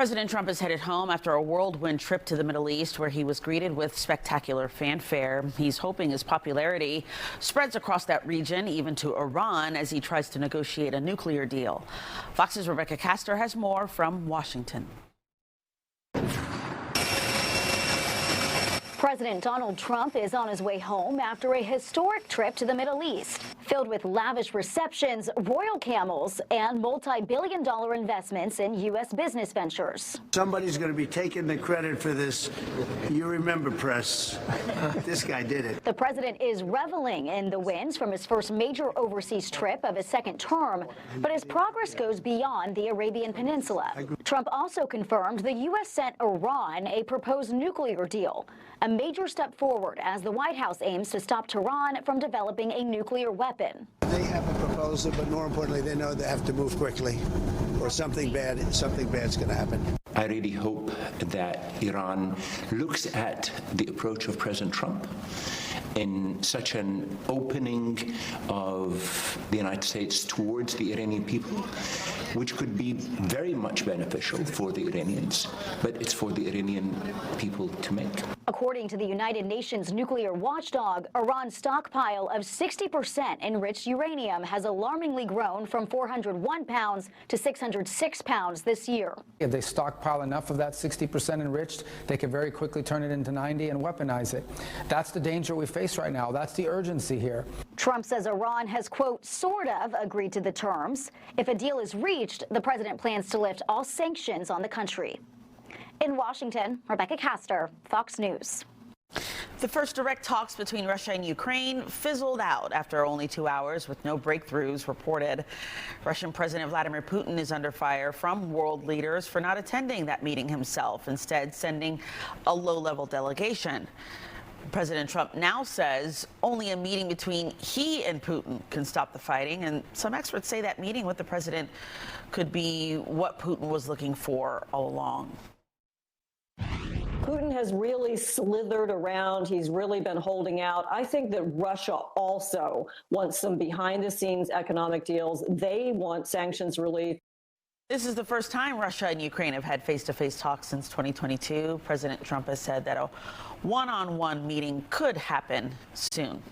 President Trump is headed home after a whirlwind trip to the Middle East, where he was greeted with spectacular fanfare. He's hoping his popularity spreads across that region, even to Iran, as he tries to negotiate a nuclear deal. Fox's Rebecca Castor has more from Washington. President Donald Trump is on his way home after a historic trip to the Middle East, filled with lavish receptions, royal camels, and multi-billion-dollar investments in U.S. business ventures. Somebody's going to be taking the credit for this. You remember, press. This guy did it. The president is reveling in the wins from his first major overseas trip of his second term, but his progress goes beyond the Arabian Peninsula. Trump also confirmed the U.S. sent Iran a proposed nuclear deal, a major step forward as the White House aims to stop Tehran from developing a nuclear weapon. They have a proposal, but more importantly, they know they have to move quickly, or something bad's going to happen. I really hope that Iran looks at the approach of President Trump in such an opening of the United States towards the Iranian people, which could be very much beneficial for the Iranians, but it's for the Iranian people to make. According to the United Nations nuclear watchdog, Iran's stockpile of 60% enriched uranium has alarmingly grown from 401 pounds to 606 pounds this year. If they stockpile enough of that 60% enriched, they can very quickly turn it into 90 and weaponize it. That's the danger we face right now. That's the urgency here. Trump says Iran has, quote, sort of agreed to the terms. If a deal is reached, the president plans to lift all sanctions on the country. In Washington, Rebecca Castor, Fox News. The first direct talks between Russia and Ukraine fizzled out after only 2 hours, with no breakthroughs reported. Russian President Vladimir Putin is under fire from world leaders for not attending that meeting himself, instead sending a low-level delegation. President Trump now says only a meeting between he and Putin can stop the fighting, and some experts say that meeting with the president could be what Putin was looking for all along. Putin has really slithered around. He's really been holding out. I think that Russia also wants some behind-the-scenes economic deals. They want sanctions relief. This is the first time Russia and Ukraine have had face-to-face talks since 2022. President Trump has said that a one-on-one meeting could happen soon.